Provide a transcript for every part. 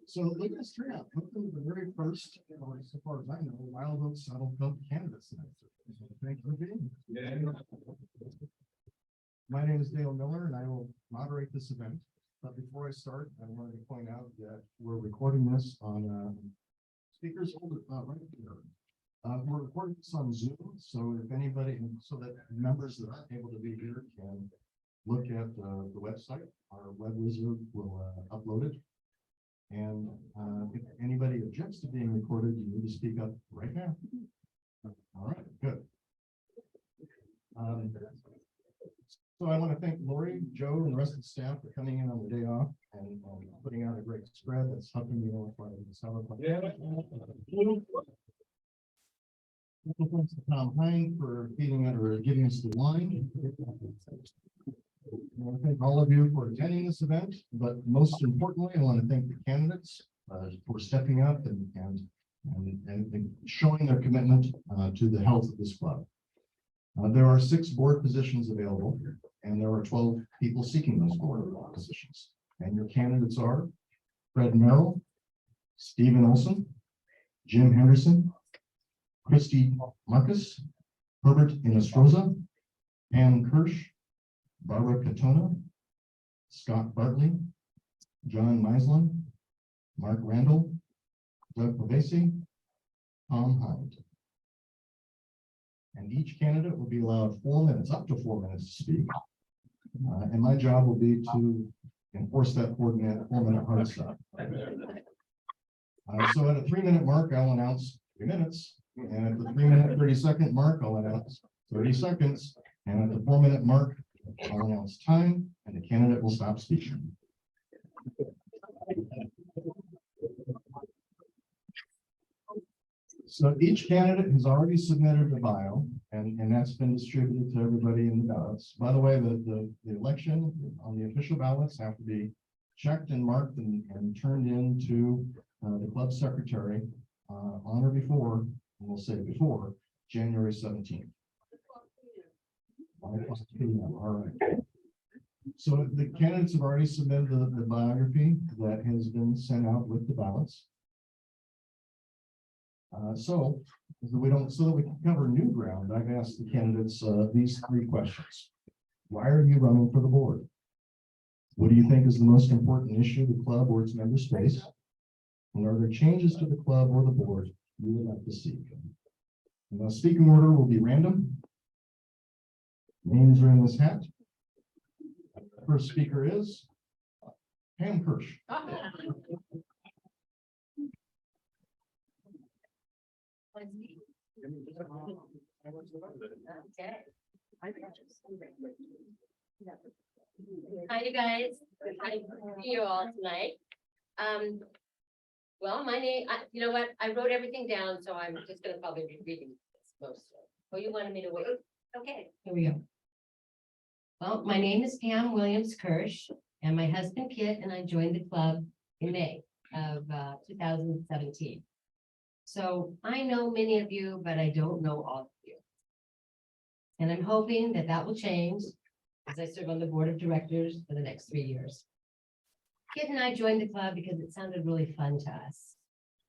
So look at this turnout. Welcome to the very first, or so far as I know, Wild Oats Saddle Cup candidates night. Thank you for being here. My name is Dale Miller, and I will moderate this event. But before I start, I wanted to point out that we're recording this on speakers hold it right here. We're recording this on Zoom, so if anybody, so that members that aren't able to be here can look at the website. Our web wizard will upload it. And if anybody objects to being recorded, you need to speak up right now. All right, good. So I want to thank Lori, Joe, and the rest of the staff for coming in on the day off and putting out a great spread that's helping me know what the summer. Thanks to Tom Hine for feeding it or giving us the wine. I want to thank all of you for attending this event, but most importantly, I want to thank the candidates for stepping up and showing their commitment to the health of this club. There are 6 board positions available, and there are 12 people seeking those board positions. And your candidates are Fred Merrill, Stephen Olson, Jim Henderson, Christy Marcus, Herbert Inestroza, Pam Kirsch, Barbara Katona, Scott Bartley, John Mislin, Mark Randall, Doug Pavesi, Tom Hyde. And each candidate will be allowed 4 minutes, up to 4 minutes to speak. And my job will be to enforce that 4 minute hard stop. So at a 3-minute mark, I'll announce 3 minutes. And at the 3-minute 30-second mark, I'll announce 30 seconds. And at the 4-minute mark, I'll announce time, and the candidate will stop speaking. So each candidate has already submitted a bio, and that's been distributed to everybody in the ballots. By the way, the election on the official ballots have to be checked and marked and turned in to the club secretary on or before, and we'll say before, January 17th. All right. So the candidates have already submitted the biography that has been sent out with the ballots. So that we can cover new ground, I've asked the candidates these 3 questions. Why are you running for the board? What do you think is the most important issue the club or its members face? And are there changes to the club or the board you would like to see? And the speaking order will be random. Names are in this hat. The first speaker is Pam Kirsch. Okay. Hi, you guys. Hi to see you all tonight. Well, my name, you know what? I wrote everything down, so I'm just gonna probably be reading this mostly. Oh, you wanted me to wait? Okay, here we go. Well, my name is Pam Williams Kirsch, and my husband Kit and I joined the club in May of 2017. So I know many of you, but I don't know all of you. And I'm hoping that that will change as I serve on the board of directors for the next 3 years. Kit and I joined the club because it sounded really fun to us.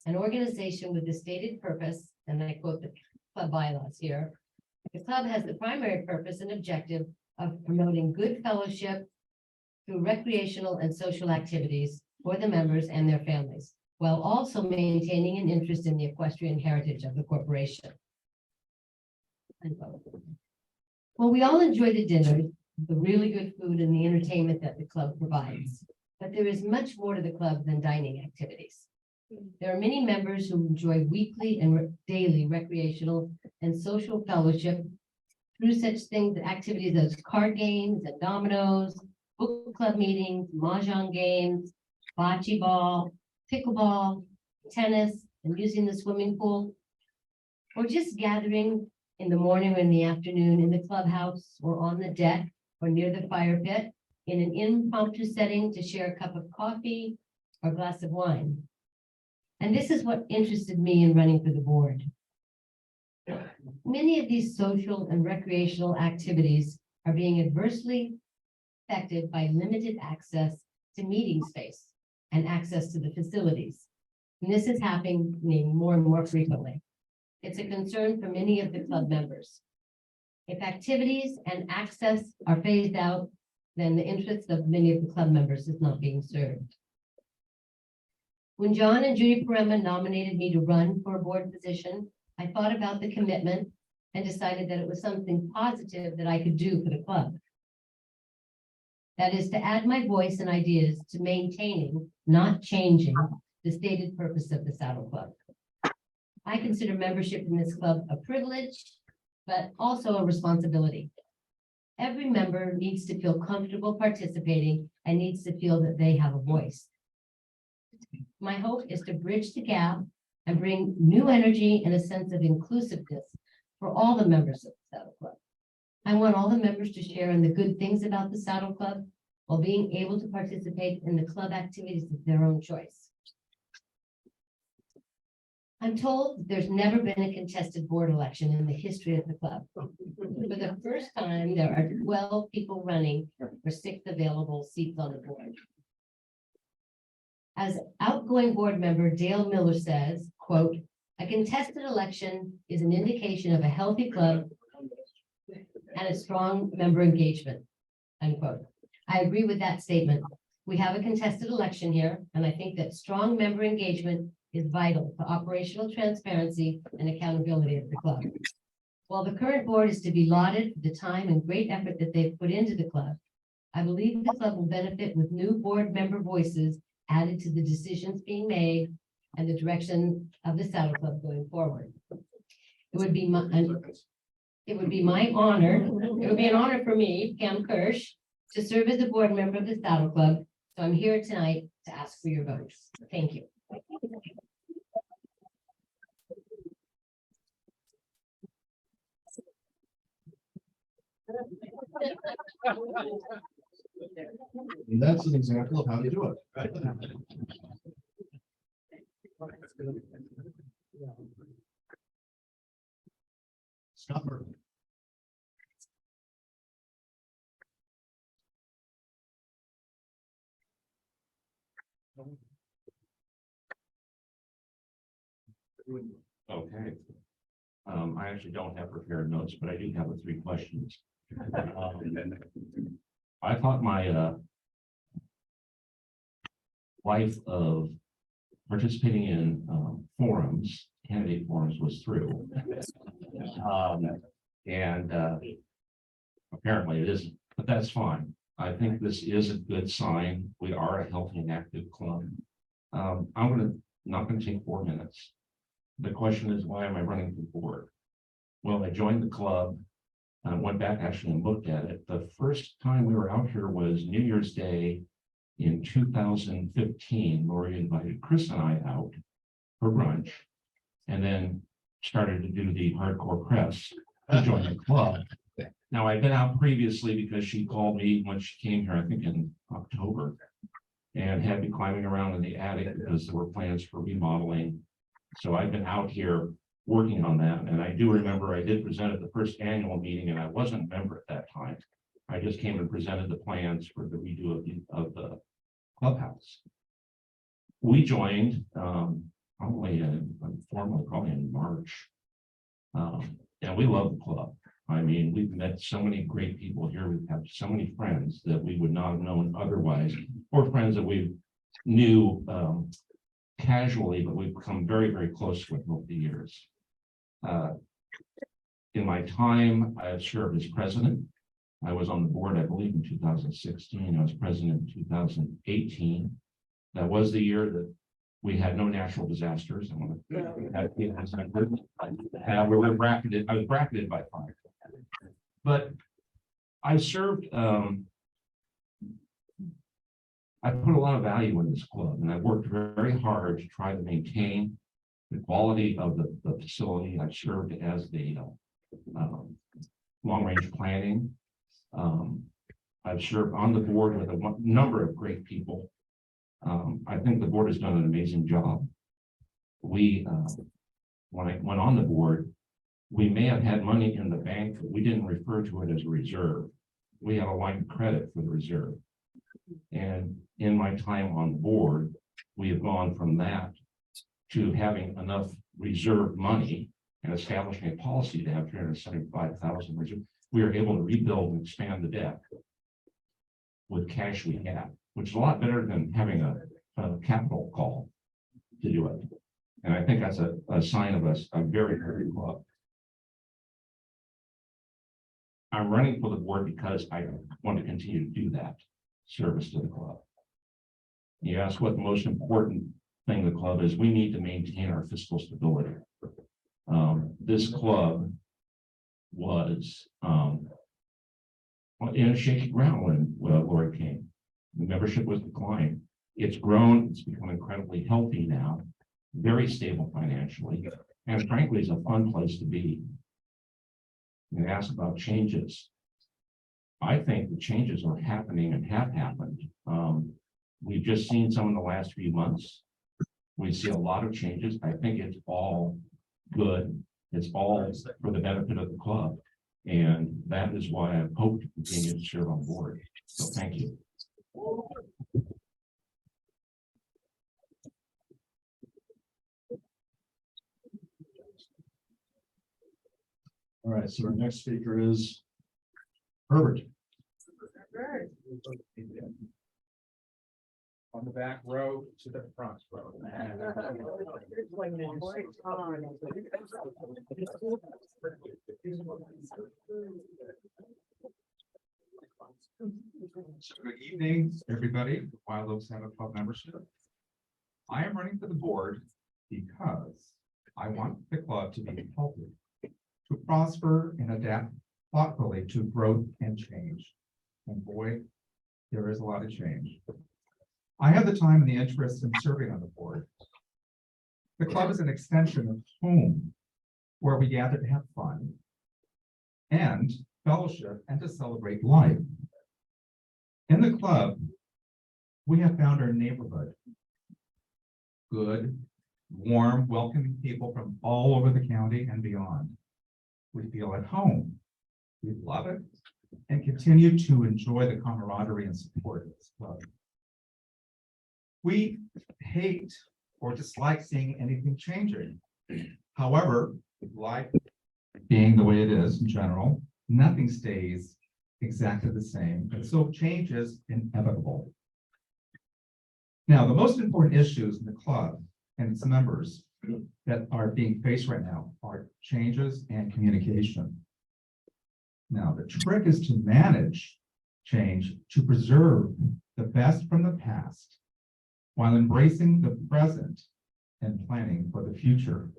An organization with the stated purpose, and I quote the club bylaws here, the club has the primary purpose and objective of promoting good fellowship through recreational and social activities for the members and their families, while also maintaining an interest in the equestrian heritage of the corporation. Well, we all enjoy the dinner, the really good food and the entertainment that the club provides, but there is much more to the club than dining activities. There are many members who enjoy weekly and daily recreational and social fellowship through such things, activities as card games and dominoes, book club meetings, mahjong games, bocce ball, pickleball, tennis, and using the swimming pool, or just gathering in the morning or in the afternoon in the clubhouse or on the deck or near the fire pit in an impromptu setting to share a cup of coffee or glass of wine. And this is what interested me in running for the board. Many of these social and recreational activities are being adversely affected by limited access to meeting space and access to the facilities. And this is happening more and more frequently. It's a concern for many of the club members. If activities and access are phased out, then the interests of many of the club members is not being served. When John and Judy Parema nominated me to run for a board position, I thought about the commitment and decided that it was something positive that I could do for the club. That is to add my voice and ideas to maintaining, not changing, the stated purpose of the Saddle Club. I consider membership in this club a privilege, but also a responsibility. Every member needs to feel comfortable participating and needs to feel that they have a voice. My hope is to bridge the gap and bring new energy and a sense of inclusiveness for all the members of the Saddle Club. I want all the members to share in the good things about the Saddle Club while being able to participate in the club activities of their own choice. I'm told there's never been a contested board election in the history of the club. For the first time, there are 12 people running for 6 available seats on the board. As outgoing board member Dale Miller says, quote, "A contested election is an indication of a healthy club and a strong member engagement," unquote. I agree with that statement. We have a contested election here, and I think that strong member engagement is vital to operational transparency and accountability of the club. While the current board is to be lauded for the time and great effort that they've put into the club, I believe the club will benefit with new board member voices added to the decisions being made and the direction of the Saddle Club going forward. It would be my honor, it would be an honor for me, Pam Kirsch, to serve as a board member of the Saddle Club. So I'm here tonight to ask for your votes. Thank you. And that's an example of how to do it. Scott Burton. Okay. I actually don't have prepared notes, but I do have the 3 questions. I thought my life of participating in forums, candidate forums, was through. Apparently it isn't, but that's fine. I think this is a good sign. We are a healthy and active club. I'm not going to take 4 minutes. The question is, why am I running for board? Well, I joined the club. I went back actually and looked at it. The first time we were out here was New Year's Day in 2015. Lori invited Chris and I out for brunch and then started to do the hardcore press to join the club. Now, I'd been out previously because she called me when she came here, I think in October, and had me climbing around in the attic because there were plans for remodeling. So I've been out here working on that. And I do remember I did present at the first annual meeting, and I wasn't a member at that time. I just came and presented the plans for the redo of the clubhouse. We joined formally in March. And we love the club. I mean, we've met so many great people here. We have so many friends that we would not have known otherwise, or friends that we knew casually, but we've become very, very close with over the years. In my time, I have served as president. I was on the board, I believe, in 2016. I was president in 2018. That was the year that we had no natural disasters. I was bracketed by fire. But I served, I put a lot of value in this club, and I worked very hard to try to maintain the quality of the facility. I served as the long-range planning. I've served on the board with a number of great people. I think the board has done an amazing job. When I went on the board, we may have had money in the bank, but we didn't refer to it as a reserve. We had a line of credit for the reserve. And in my time on the board, we have gone from that to having enough reserve money and establishing a policy to have 375,000 reserve. We are able to rebuild and expand the deck with cash we have, which is a lot better than having a capital call to do it. And I think that's a sign of us, a very, very club. I'm running for the board because I want to continue to do that service to the club. You ask what the most important thing the club is, we need to maintain our fiscal stability. This club was in a shaky ground when Lori came. The membership was declined. It's grown, it's become incredibly healthy now, very stable financially, and frankly, it's a fun place to be. You ask about changes. I think the changes are happening and have happened. We've just seen some in the last few months. We see a lot of changes. I think it's all good. It's all for the benefit of the club. And that is why I hope to continue to serve on board. So thank you. All right, so our next speaker is Herbert. On the back row to the front row. Good evening, everybody, Wild Oaks Saddle Club membership. I am running for the board because I want the club to be healthy, to prosper and adapt thoughtfully to growth and change. And boy, there is a lot of change. I have the time and the interest in serving on the board. The club is an extension of home where we gather to have fun and fellowship and to celebrate life. In the club, we have found our neighborhood. Good, warm, welcoming people from all over the county and beyond. We feel at home. We love it and continue to enjoy the camaraderie and support of this club. We hate or dislike seeing anything changing. However, life being the way it is in general, nothing stays exactly the same, and so change is inevitable. Now, the most important issues in the club and its members that are being faced right now are changes and communication. Now, the trick is to manage change to preserve the best from the past while embracing the present and planning for the future.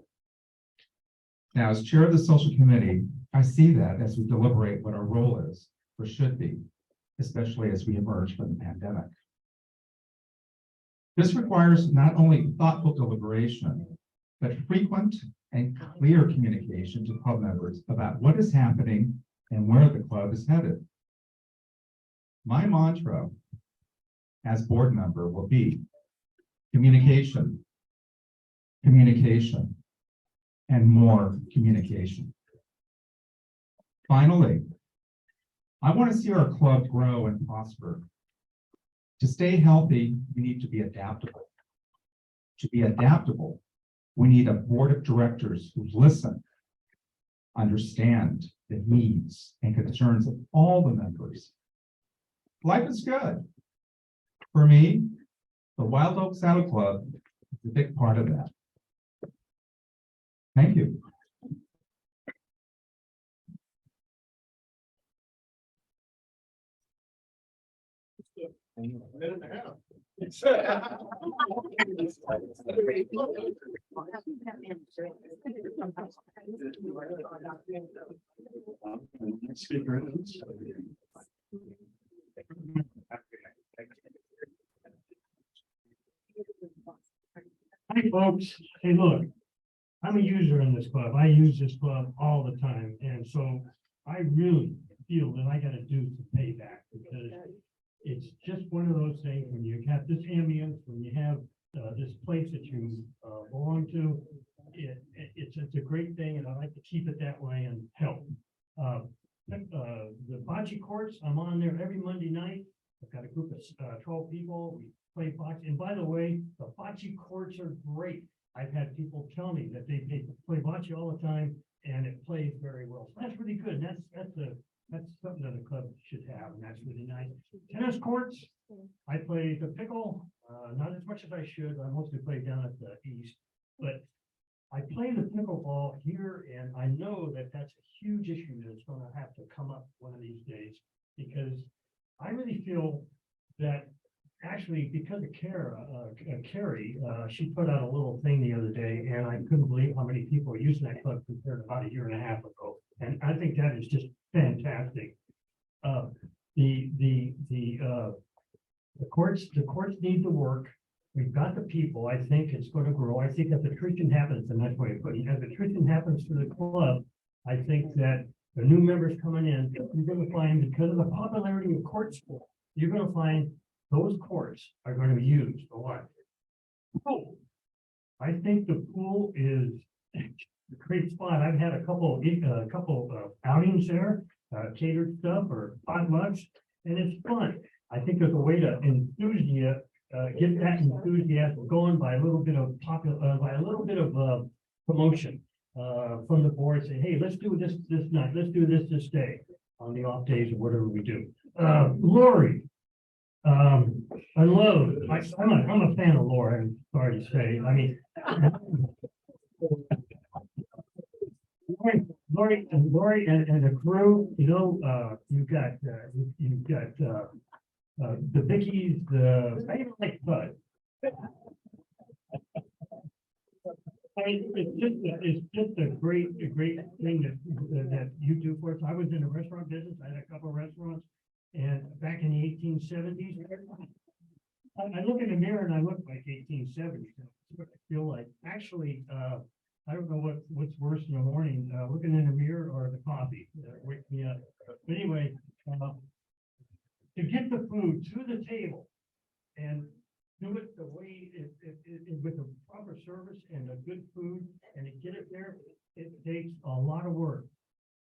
Now, as chair of the social committee, I see that as we deliberate what our role is or should be, especially as we emerge from the pandemic. This requires not only thoughtful deliberation, but frequent and clear communication to club members about what is happening and where the club is headed. My mantra as board member will be communication, communication, and more communication. Finally, I want to see our club grow and prosper. To stay healthy, we need to be adaptable. To be adaptable, we need a board of directors who listen, understand the needs and concerns of all the members. Life is good. For me, the Wild Oaks Saddle Club is a big part of that. Thank you. Next speaker is Hi, folks. Hey, look, I'm a user in this club. I use this club all the time. And so I really feel that I got to do some payback because it's just one of those things when you have this ambience, when you have this place that you belong to, it's a great thing. And I like to keep it that way and help. The bocce courts, I'm on there every Monday night. I've got a group of 12 people. We play bocce. And by the way, the bocce courts are great. I've had people tell me that they play bocce all the time and it plays very well. So that's really good. That's something that a club should have, and that's really nice. Tennis courts, I play the pickle, not as much as I should. I mostly play down at the east, but I play the pickleball here, and I know that that's a huge issue that's going to have to come up one of these days, because I really feel that actually, because of Carrie, she put out a little thing the other day, and I couldn't believe how many people are using that club compared to about a year and a half ago. And I think that is just fantastic. The courts need to work. We've got the people. I think it's going to grow. I think as attrition happens, and that's why I put it, as attrition happens to the club, I think that the new members coming in, you're going to find, because of the popularity of court sport, you're going to find those courts are going to be used a lot. Pool. I think the pool is a great spot. I've had a couple of outings there, catered stuff or potlucks, and it's fun. I think there's a way to get that enthusiasm going by a little bit of promotion from the board. Say, hey, let's do this night. Let's do this day on the off days or whatever we do. Lori, I love. I'm a fan of Lori. I'm sorry to say. I mean, Lori and the crew. You know, you've got the Vickies. I even like Bud. It's just a great thing that you do for us. I was in the restaurant business. I had a couple of restaurants, and back in the 1870s, I look in the mirror and I look like 1870s. That's what I feel like. Actually, I don't know what's worse in the morning, looking in the mirror or the coffee. Wake me up. But anyway, to get the food to the table and do it the way with the proper service and a good food, and to get it there, it takes a lot of work.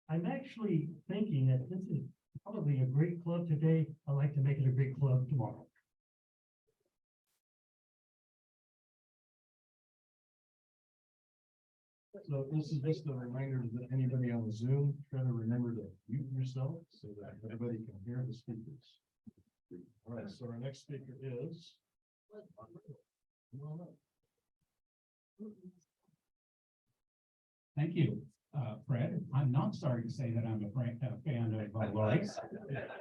I'm actually thinking that this is probably a great club today. I'd like to make it a great club tomorrow. So this is just a reminder that anybody on the Zoom, try to remember to mute yourself so that everybody can hear the speakers. All right, so our next speaker is. Thank you, Fred. I'm not sorry to say that I'm a fan of Lori's.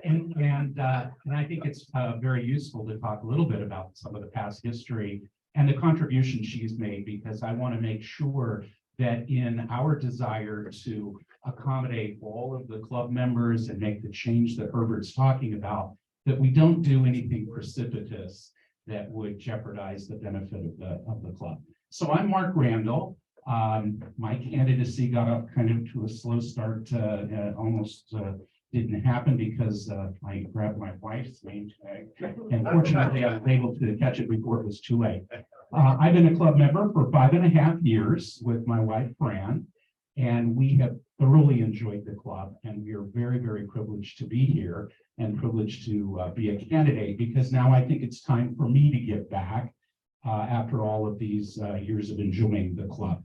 And I think it's very useful to talk a little bit about some of the past history and the contributions she's made, because I want to make sure that in our desire to accommodate all of the club members and make the change that Herbert's talking about, that we don't do anything precipitous that would jeopardize the benefit of the club. So I'm Mark Randall. My candidacy got up kind of to a slow start, almost didn't happen because I grabbed my wife's name tag. And fortunately, I was able to catch it before it was too late. I've been a club member for 5.5 years with my wife, Fran, and we have thoroughly enjoyed the club, and we are very, very privileged to be here and privileged to be a candidate, because now I think it's time for me to give back after all of these years of enjoying the club.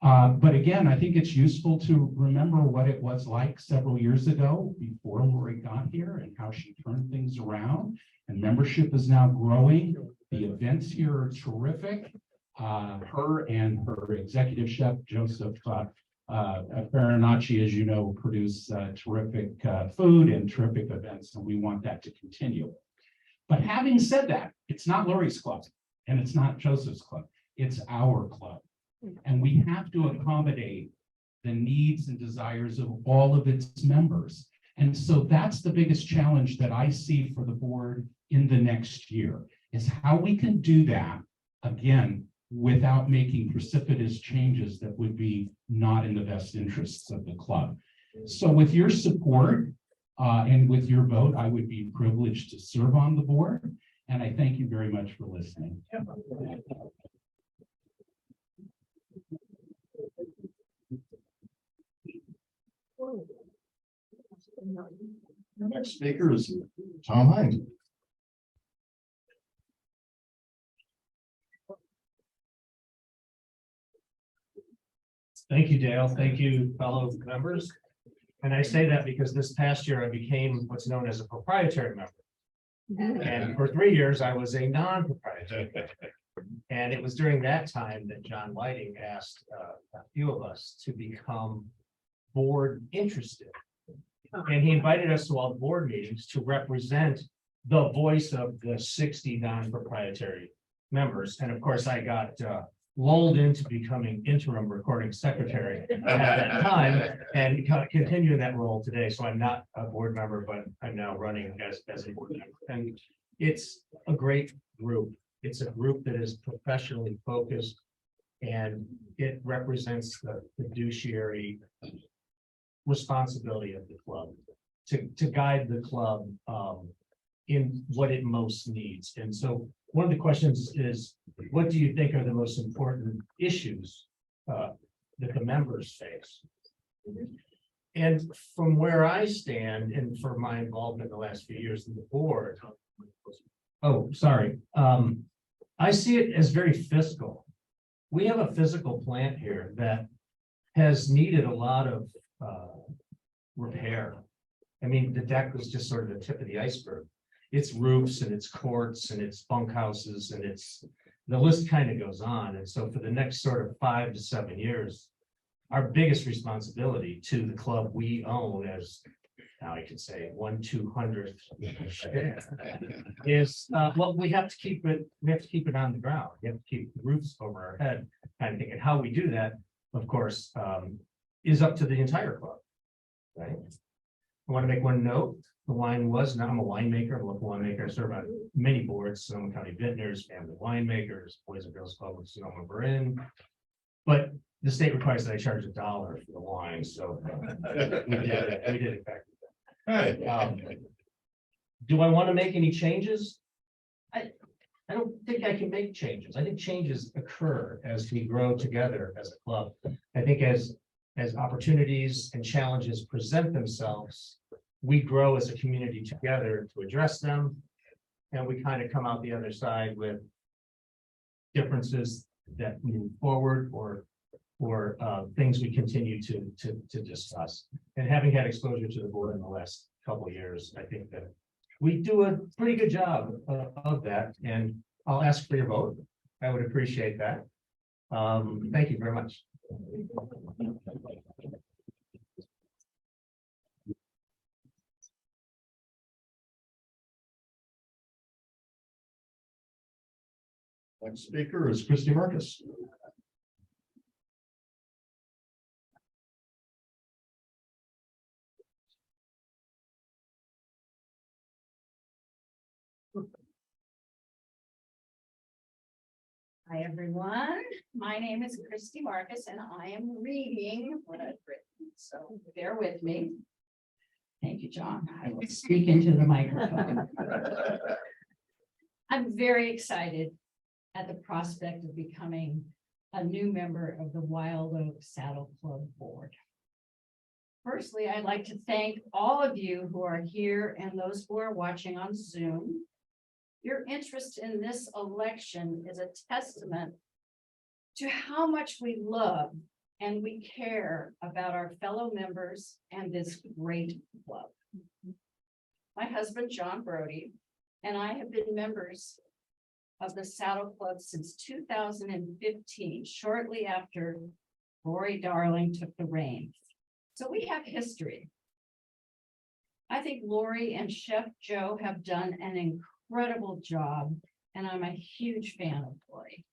But again, I think it's useful to remember what it was like several years ago before Lori got here and how she turned things around. And membership is now growing. The events here are terrific. Her and her executive chef, Joseph Farinacci, as you know, produce terrific food and terrific events, and we want that to continue. But having said that, it's not Lori's club and it's not Joseph's club. It's our club. And we have to accommodate the needs and desires of all of its members. And so that's the biggest challenge that I see for the board in the next year, is how we can do that, again, without making precipitous changes that would be not in the best interests of the club. So with your support and with your vote, I would be privileged to serve on the board. And I thank you very much for listening. The next speaker is Tom Hines. Thank you, Dale. Thank you, fellow members. And I say that because this past year I became what's known as a proprietary member. And for 3 years, I was a non-proprietary member. And it was during that time that John Whiting asked a few of us to become board interested. And he invited us to all the board meetings to represent the voice of the 60 non-proprietary members. And of course, I got lulled into becoming interim recording secretary at that time and continue in that role today. So I'm not a board member, but I'm now running as a board member. And it's a great group. It's a group that is professionally focused and it represents the fiduciary responsibility of the club to guide the club in what it most needs. And so one of the questions is, what do you think are the most important issues that the members face? And from where I stand and for my involvement in the last few years in the board, oh, sorry. I see it as very fiscal. We have a physical plant here that has needed a lot of repair. I mean, the deck was just sort of the tip of the iceberg. It's roofs and it's courts and it's bunkhouses and it's, the list kind of goes on. And so for the next sort of 5 to 7 years, our biggest responsibility to the club we own as, now I could say 1/200 is, well, we have to keep it on the ground. We have to keep the roofs over our head kind of thing. And how we do that, of course, is up to the entire club, right? I want to make one note. The wine was, now I'm a winemaker, I'm a local winemaker. I serve on many boards, Sonoma County Vintners, Family Winemakers, Boys and Girls Club of Sonoma Marin. But the state requires that I charge $1 for the wine, so we did in fact. Do I want to make any changes? I don't think I can make changes. I think changes occur as we grow together as a club. I think as opportunities and challenges present themselves, we grow as a community together to address them. And we kind of come out the other side with differences that move forward or things we continue to discuss. And having had exposure to the board in the last couple of years, I think that we do a pretty good job of that. And I'll ask for your vote. I would appreciate that. Thank you very much. Next speaker is Christy Marcus. Hi, everyone. My name is Christy Marcus and I am reading what I've written, so bear with me. Thank you, John. I will speak into the microphone. I'm very excited at the prospect of becoming a new member of the Wild Oak Saddle Club Board. Firstly, I'd like to thank all of you who are here and those who are watching on Zoom. Your interest in this election is a testament to how much we love and we care about our fellow members and this great club. My husband, John Brody, and I have been members of the Saddle Club since 2015, shortly after Lori Darling took the reins. So we have history. I think Lori and Chef Joe have done an incredible job, and I'm a huge fan of Lori.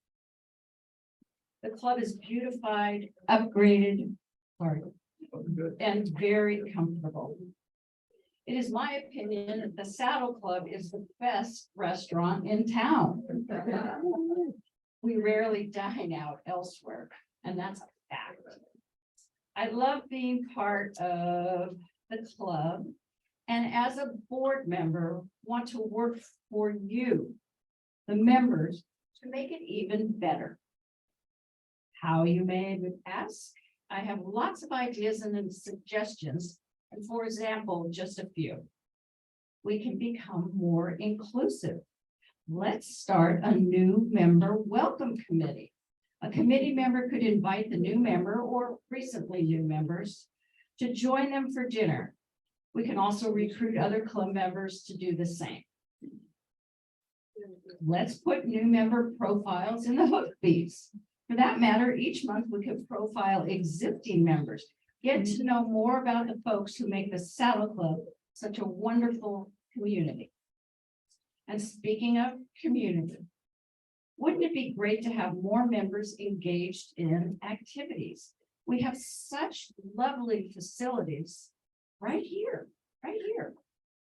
The club is beautified, upgraded, and very comfortable. It is my opinion that the Saddle Club is the best restaurant in town. We rarely dine out elsewhere, and that's a fact. I love being part of the club, and as a board member, want to work for you, the members, to make it even better. How, you may ask? I have lots of ideas and suggestions. And for example, just a few. We can become more inclusive. Let's start a new member welcome committee A committee member could invite the new member or recently new members to join them for dinner. We can also recruit other club members to do the same. Let's put new member profiles in the hook fees. For that matter, each month we could profile existing members, get to know more about the folks who make the Saddle Club such a wonderful community. And speaking of community, wouldn't it be great to have more members engaged in activities? We have such lovely facilities right here, right here.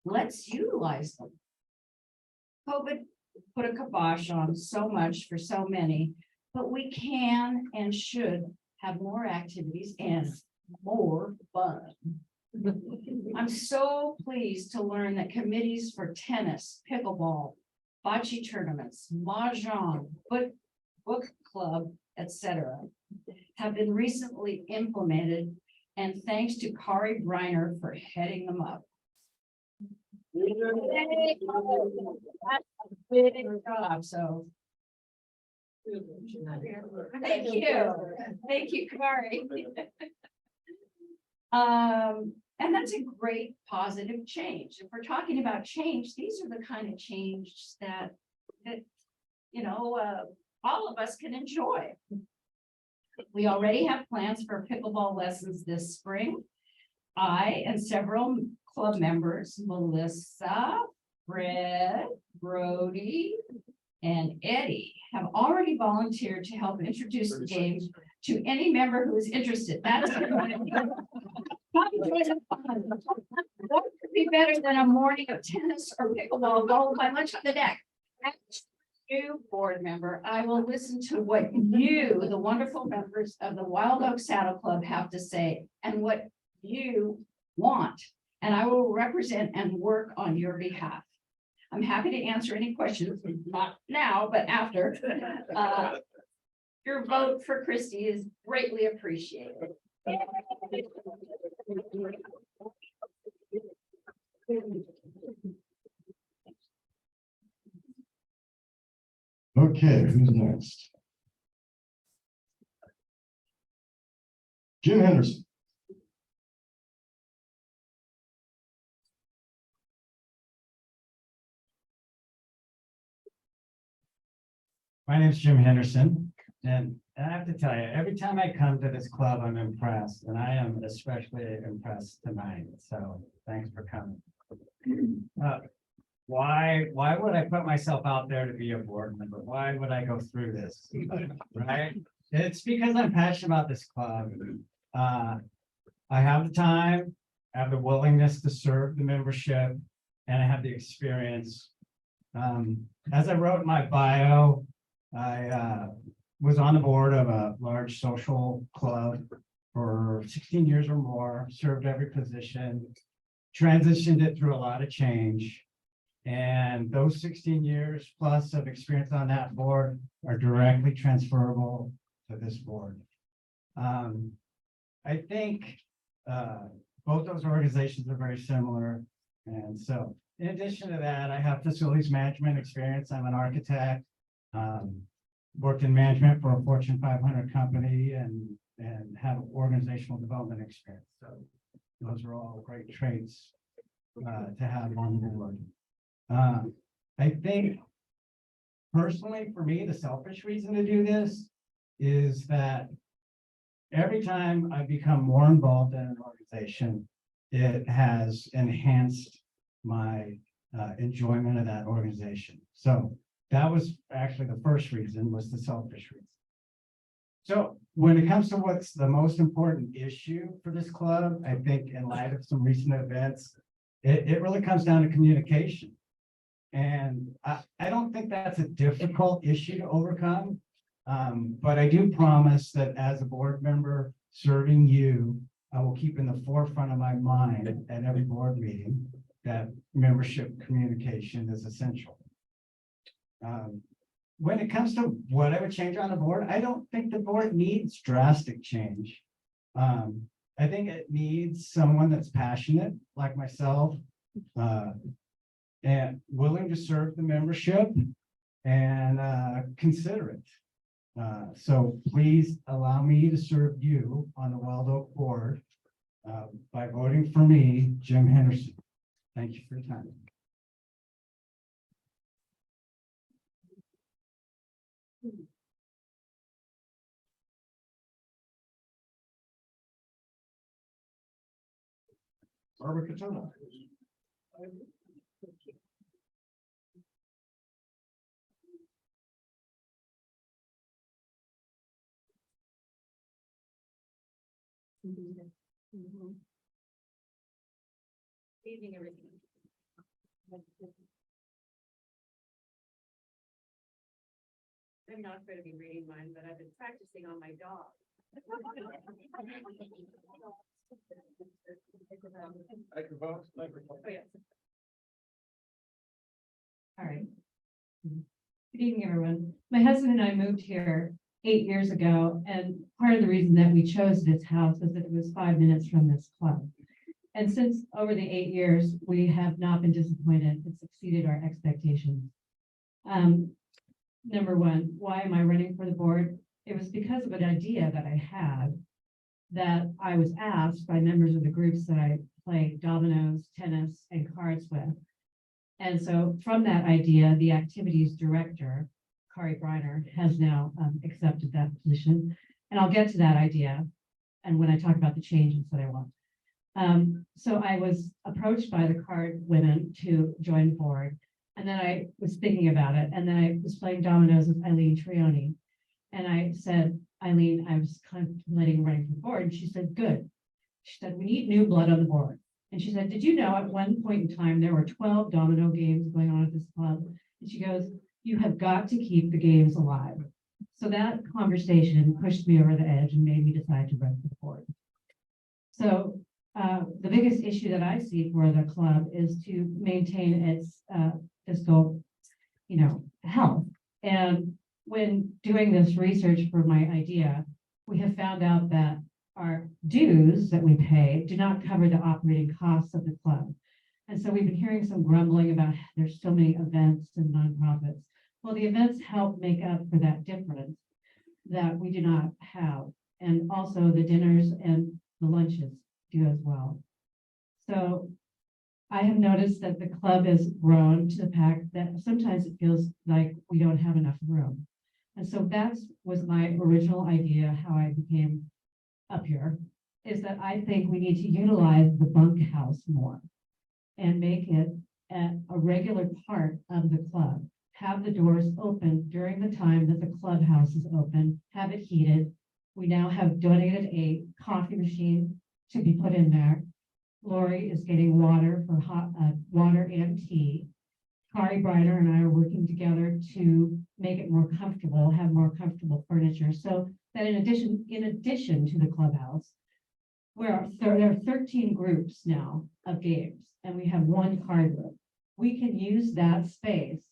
Let's utilize them. COVID put a kibosh on so much for so many, but we can and should have more activities and more fun. I'm so pleased to learn that committees for tennis, pickleball, bocce tournaments, mahjong, book club, etc., have been recently implemented, and thanks to Kari Briner for heading them up. Big job, so. Thank you, Kari. And that's a great positive change. If we're talking about change, these are the kind of change that all of us can enjoy. We already have plans for pickleball lessons this spring. I and several club members, Melissa, Fred, Brody, and Eddie, have already volunteered to help introduce the game to any member who is interested. That's what could be better than a morning of tennis or pickleball followed by lunch on the deck? As new board member, I will listen to what you, the wonderful members of the Wild Oak Saddle Club, have to say and what you want, and I will represent and work on your behalf. I'm happy to answer any questions, not now, but after. Your vote for Christy is greatly appreciated. Okay, who's next? Jim Henderson. My name's Jim Henderson, and I have to tell you, every time I come to this club, I'm impressed, and I am especially impressed tonight, so thanks for coming. Why would I put myself out there to be a board member? Why would I go through this? Right? It's because I'm passionate about this club. I have the time, I have the willingness to serve the membership, and I have the experience. As I wrote in my bio, I was on the board of a large social club for 16 years or more, served every position, transitioned it through a lot of change. And those 16 years plus of experience on that board are directly transferable to this board. I think both those organizations are very similar. And so in addition to that, I have facilities management experience. I'm an architect. Worked in management for a Fortune 500 company and have organizational development experience. So those are all great traits to have on board. I think personally, for me, the selfish reason to do this is that every time I become more involved in an organization, it has enhanced my enjoyment of that organization. So that was actually the first reason, was the selfish reason. So when it comes to what's the most important issue for this club, I think in light of some recent events, it really comes down to communication. And I don't think that's a difficult issue to overcome. But I do promise that as a board member serving you, I will keep in the forefront of my mind at every board meeting that membership communication is essential. When it comes to what I would change on the board, I don't think the board needs drastic change. I think it needs someone that's passionate like myself, and willing to serve the membership and considerate. So please allow me to serve you on the Wild Oak Board by voting for me, Jim Henderson. Thank you for your time. Barbara Katona. Evening, everything. I'm not going to be reading mine, but I've been practicing on my dog. Oh, yes. All right. Good evening, everyone. My husband and I moved here 8 years ago, and part of the reason that we chose this house is that it was 5 minutes from this club. And since over the 8 years, we have not been disappointed. It's exceeded our expectations. Number one, why am I running for the board? It was because of an idea that I had that I was asked by members of the groups that I play dominoes, tennis, and cards with. And so from that idea, the activities director, Kari Briner, has now accepted that position. And I'll get to that idea. And when I talk about the changes that I want. So I was approached by the card women to join the board. And then I was thinking about it. And then I was playing dominoes with Eileen Trioni. And I said, Eileen, I was contemplating running for the board. And she said, good. She said, we need new blood on the board. And she said, did you know at one point in time, there were 12 domino games going on at this club? And she goes, you have got to keep the games alive. So that conversation pushed me over the edge and made me decide to run for the board. So the biggest issue that I see for the club is to maintain its fiscal, health. And when doing this research for my idea, we have found out that our dues that we pay do not cover the operating costs of the club. And so we've been hearing some grumbling about there's so many events and nonprofits. Well, the events help make up for that difference that we do not have. And also the dinners and the lunches do as well. So I have noticed that the club has grown to the fact that sometimes it feels like we don't have enough room. And so that was my original idea, how I became up here, is that I think we need to utilize the bunkhouse more and make it a regular part of the club. Have the doors open during the time that the clubhouse is open, have it heated. We now have donated a coffee machine to be put in there. Lori is getting water for hot water and tea. Kari Briner and I are working together to make it more comfortable, have more comfortable furniture. So that in addition to the clubhouse, where there are 13 groups now of games, and we have one card group, we can use that space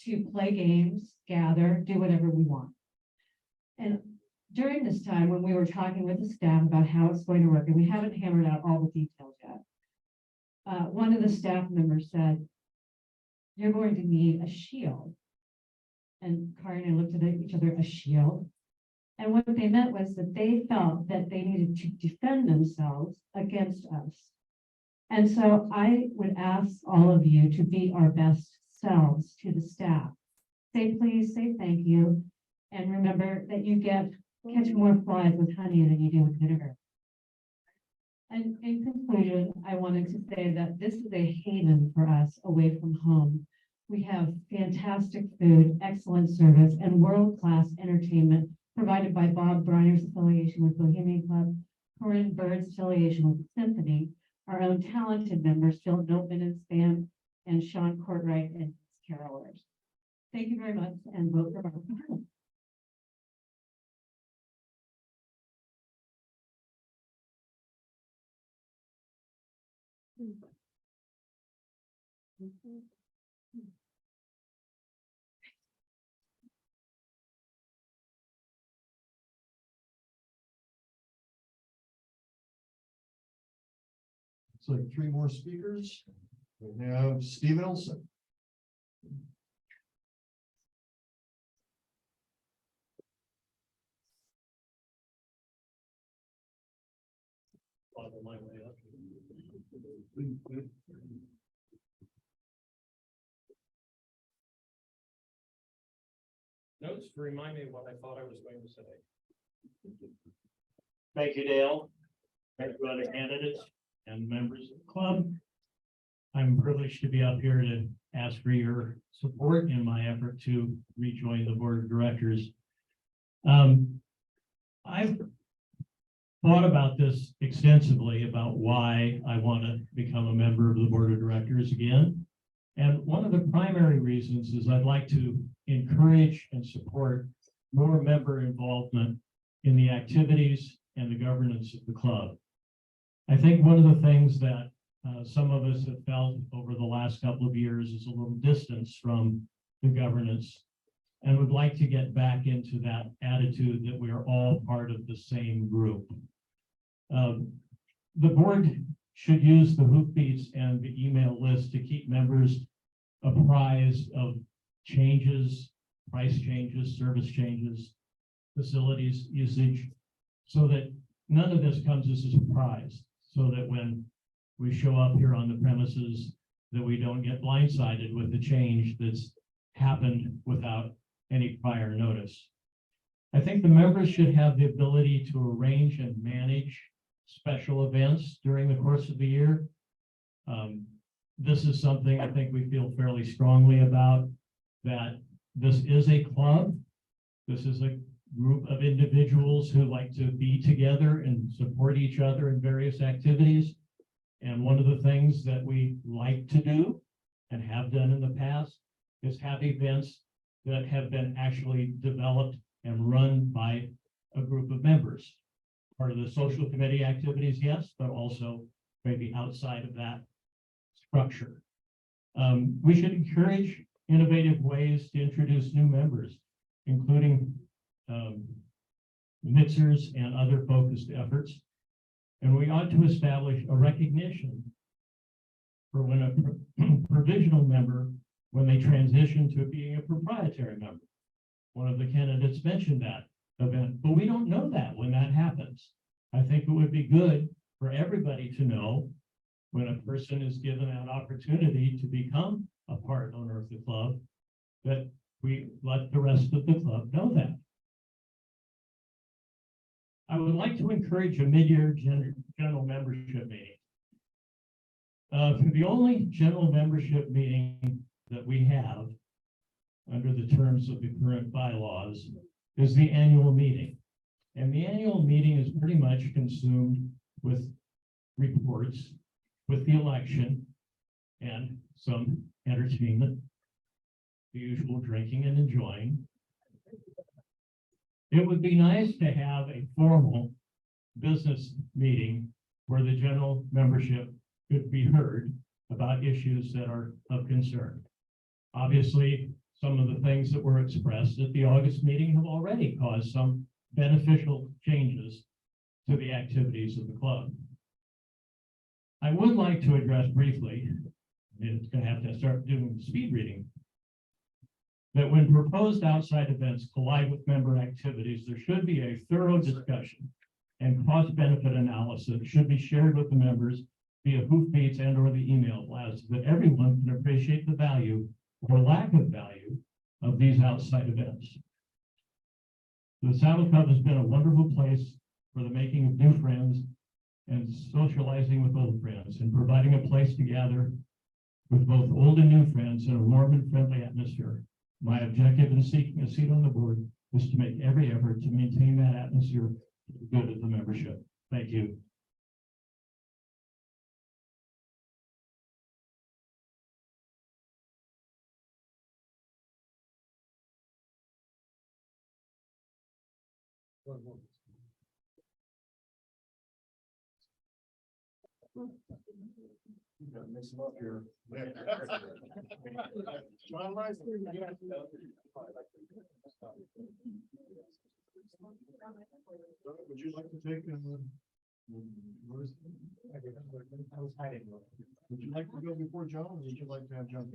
to play games, gather, do whatever we want. And during this time, when we were talking with the staff about how it's going to work, and we haven't hammered out all the details yet, one of the staff members said, you're going to need a shield. And Kari and I looked at each other, a shield. And what they meant was that they felt that they needed to defend themselves against us. And so I would ask all of you to be our best selves to the staff. Say please, say thank you. And remember that you catch more flies with honey than you do with vinegar. And in conclusion, I wanted to say that this is a haven for us away from home. We have fantastic food, excellent service, and world-class entertainment provided by Bob Briner's affiliation with Bohemian Club, Corinne Bird's affiliation with the Symphony, our own talented members, Phil Notman and Span, and Sean Courtright and his carolers. Thank you very much, and vote for Bob. So 3 more speakers. We have Steve Elson. on my way up. Notes to remind me what I thought I was going to say. Thank you, Dale. Thank you, other candidates and members of the club. I'm privileged to be up here to ask for your support in my effort to rejoin the board of directors. I've thought about this extensively about why I want to become a member of the board of directors again. And one of the primary reasons is I'd like to encourage and support more member involvement in the activities and the governance of the club. I think one of the things that some of us have felt over the last couple of years is a little distance from the governance, and would like to get back into that attitude that we are all part of the same group. The board should use the hoofbeats and the email list to keep members apprised of changes, price changes, service changes, facilities usage, so that none of this comes as a surprise, so that when we show up here on the premises, that we don't get blindsided with the change that's happened without any prior notice. I think the members should have the ability to arrange and manage special events during the course of the year. This is something I think we feel fairly strongly about, that this is a club. This is a group of individuals who like to be together and support each other in various activities. And one of the things that we like to do and have done in the past is have events that have been actually developed and run by a group of members. Part of the social committee activities, yes, but also maybe outside of that structure. We should encourage innovative ways to introduce new members, including mixers and other focused efforts. And we ought to establish a recognition for when a provisional member, when they transition to being a proprietary member. One of the candidates mentioned that event, but we don't know that when that happens. I think it would be good for everybody to know when a person is given that opportunity to become a part owner of the club, that we let the rest of the club know that. I would like to encourage a mid-year general membership meeting. The only general membership meeting that we have under the terms of the current bylaws is the annual meeting. And the annual meeting is pretty much consumed with reports, with the election, and some entertainment, the usual drinking and enjoying. It would be nice to have a formal business meeting where the general membership could be heard about issues that are of concern. Obviously, some of the things that were expressed at the August meeting have already caused some beneficial changes to the activities of the club. I would like to address briefly, and it's going to have to start doing speed reading, that when proposed outside events collide with member activities, there should be a thorough discussion and cost-benefit analysis should be shared with the members via hoofbeats and or the email blast, so that everyone can appreciate the value or lack of value of these outside events. The Saddle Club has been a wonderful place for the making of new friends and socializing with old friends, and providing a place to gather with both old and new friends in a warm and friendly atmosphere. My objective in seeking a seat on the board is to make every effort to maintain that atmosphere for the good of the membership. Thank you. You gotta mix them up here. John Rice. Would you like to take? Would you like to go before John, or would you like to have John?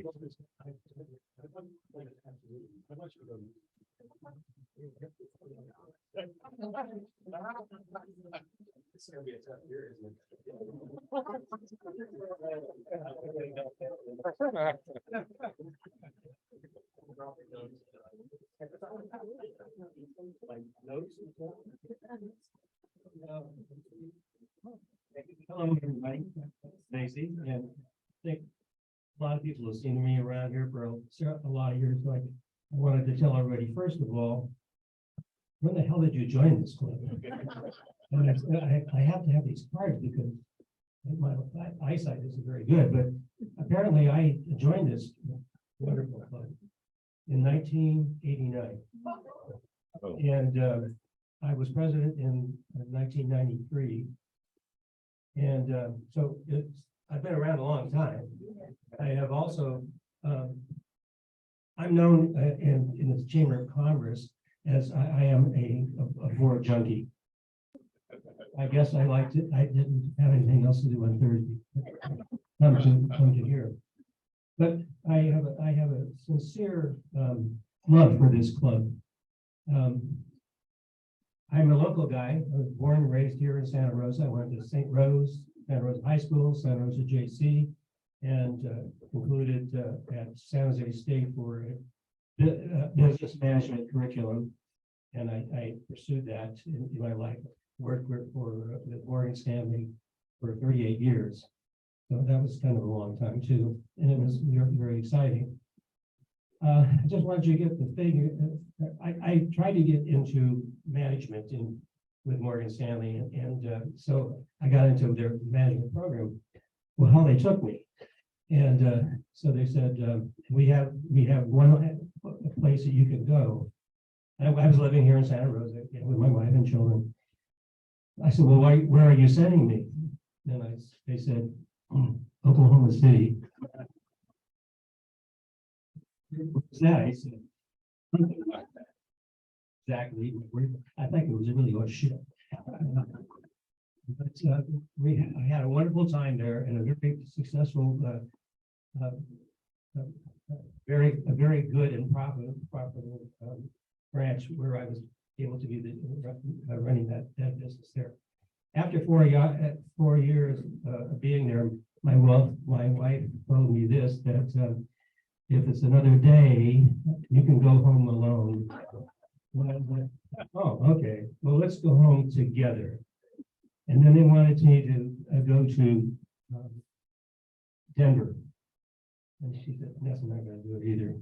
It's gonna be a tough year, isn't Hello, everybody. Stacy, and I think a lot of people have seen me around here for a lot of years, so I wanted to tell everybody, first of all, when the hell did you join this club? And I have to have these cards because my eyesight isn't very good, but apparently I joined this wonderful club in 1989. And I was president in 1993. And so I've been around a long time. I have also, I'm known in the Chamber of Commerce as I am a board junkie. I guess I liked it. I didn't have anything else to do on Thursday. Come to here. But I have a sincere love for this club. I'm a local guy. I was born and raised here in Santa Rosa. I went to St. Rose, Santa Rosa High School, Santa Rosa JC, and concluded at San Jose State for a business management curriculum. And I pursued that in my life. Worked for Morgan Stanley for 38 years. So that was kind of a long time too. And it was very, very exciting. I just wanted you to get the figure. I tried to get into management with Morgan Stanley, and so I got into their management program. Well, how they took me, and so they said we have one place that you can go. I was living here in Santa Rosa with my wife and children. I said, well, where are you sending me? And they said, Oklahoma City. What's that? I said, exactly. I think it was really a shit. But I had a wonderful time there and a very successful, very good and profitable branch where I was able to be running that business there. After 4 years of being there, my wife told me this, that if it's another day, you can go home alone. Well, I was like, oh, okay. Well, let's go home together. And then they wanted me to go to Denver. And she said, that's not going to do it either.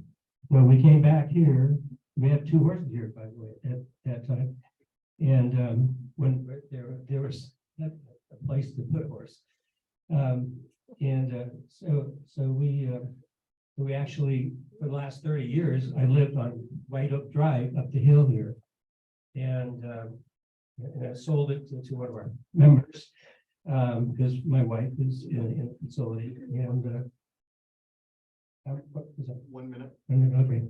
Well, we came back here. We have 2 horses here, by the way, at that time. And when there was a place to put a horse. So we actually, for the last 30 years, I lived on White Oak Drive up the hill here. And I sold it to one of our members because my wife is in a facility. And what was that? 1 minute. Okay.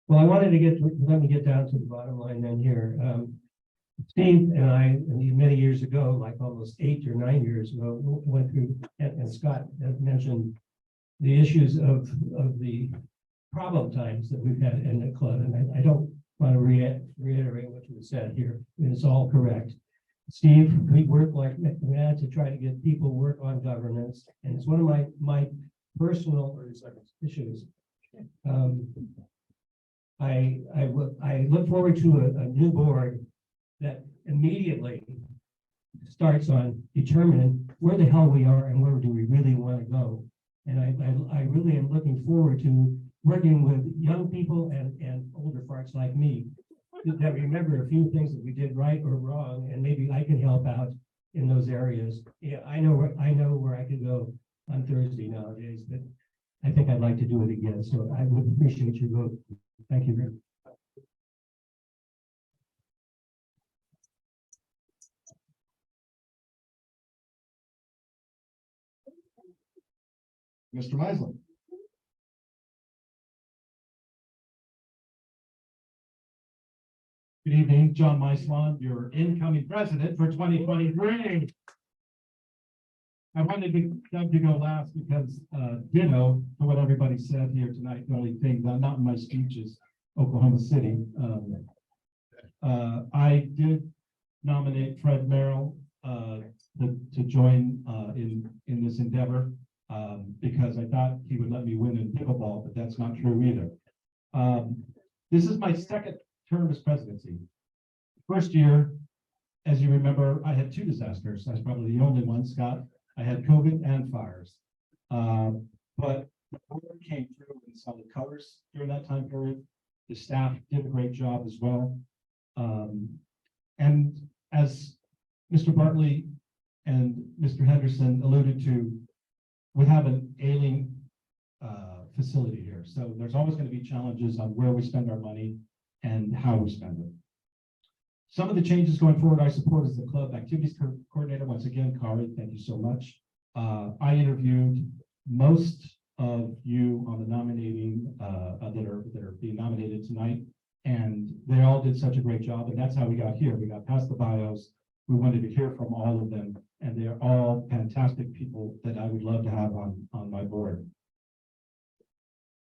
Well, I wanted to let me get down to the bottom line then here. Steve and I, many years ago, like almost 8 or 9 years ago, went through, and Scott had mentioned the issues of the problem times that we've had in the club. And I don't want to reiterate what you said here. It's all correct. Steve, we work like mad to try to get people work on governance. And it's one of my personal issues. I look forward to a new board that immediately starts on determining where the hell we are and where do we really want to go. And I really am looking forward to working with young people and older farts like me that remember a few things that we did right or wrong, and maybe I can help out in those areas. Yeah, I know where I could go on Thursday nowadays, but I think I'd like to do it again. So I would appreciate your vote. Thank you very much. Mr. Meisler. Good evening, John Meisland, your incoming president for 2023. I wanted Doug to go last because ditto to what everybody said here tonight. The only thing not in my speech is Oklahoma City. I did nominate Fred Merrill to join, in this endeavor, because I thought he would let me win in pickleball, but that's not true either. This is my second term as presidency. First year, as you remember, I had 2 disasters. I was probably the only one, Scott. I had COVID and fires. But the board came through and saw the colors during that time period. The staff did a great job as well. And as Mr. Bartley and Mr. Henderson alluded to, we have an ailing facility here. So there's always going to be challenges on where we spend our money and how we spend it. Some of the changes going forward I support as the club activities coordinator. Once again, Kari, thank you so much. I interviewed most of you on the nominating that are being nominated tonight, and they all did such a great job, and that's how we got here. We got past the bios. We wanted to hear from all of them, and they are all fantastic people that I would love to have on my board.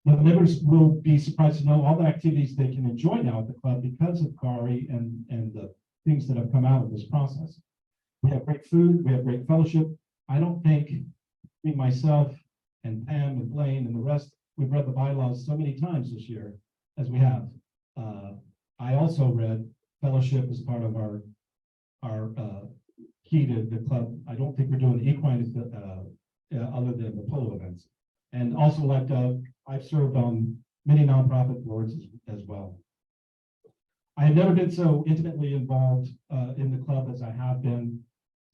The members will be surprised to know all the activities they can enjoy now at the club because of Kari and the things that have come out of this process. We have great food, we have great fellowship. I don't think between myself and Pam and Blaine and the rest, we've read the bylaws so many times this year as we have. I also read fellowship as part of our key to the club. I don't think we're doing the equine other than the polo events. And also, like I've served on many nonprofit boards as well. I have never been so intimately involved in the club as I have been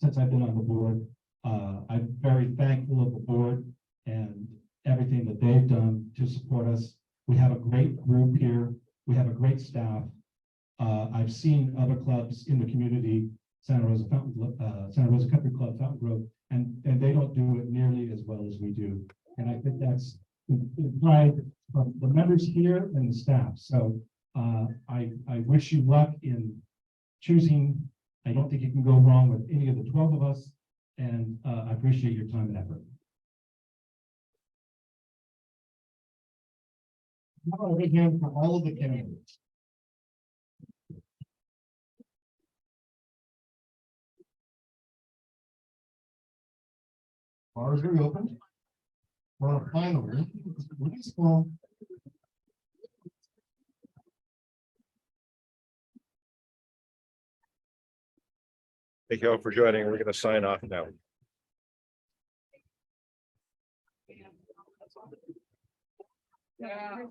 since I've been on the board. I'm very thankful of the board and everything that they've done to support us. We have a great group here. We have a great staff. I've seen other clubs in the community, Santa Rosa Country Club, Fountain Grove, and they don't do it nearly as well as we do. And I think that's pride from the members here and the staff. So I wish you luck in choosing. I don't think you can go wrong with any of the 12 of us, and I appreciate your time and effort. Now a big hand for all of the candidates. Bars are open. For our final room, release form. Thank you all for joining. We're going to sign off now. Yeah.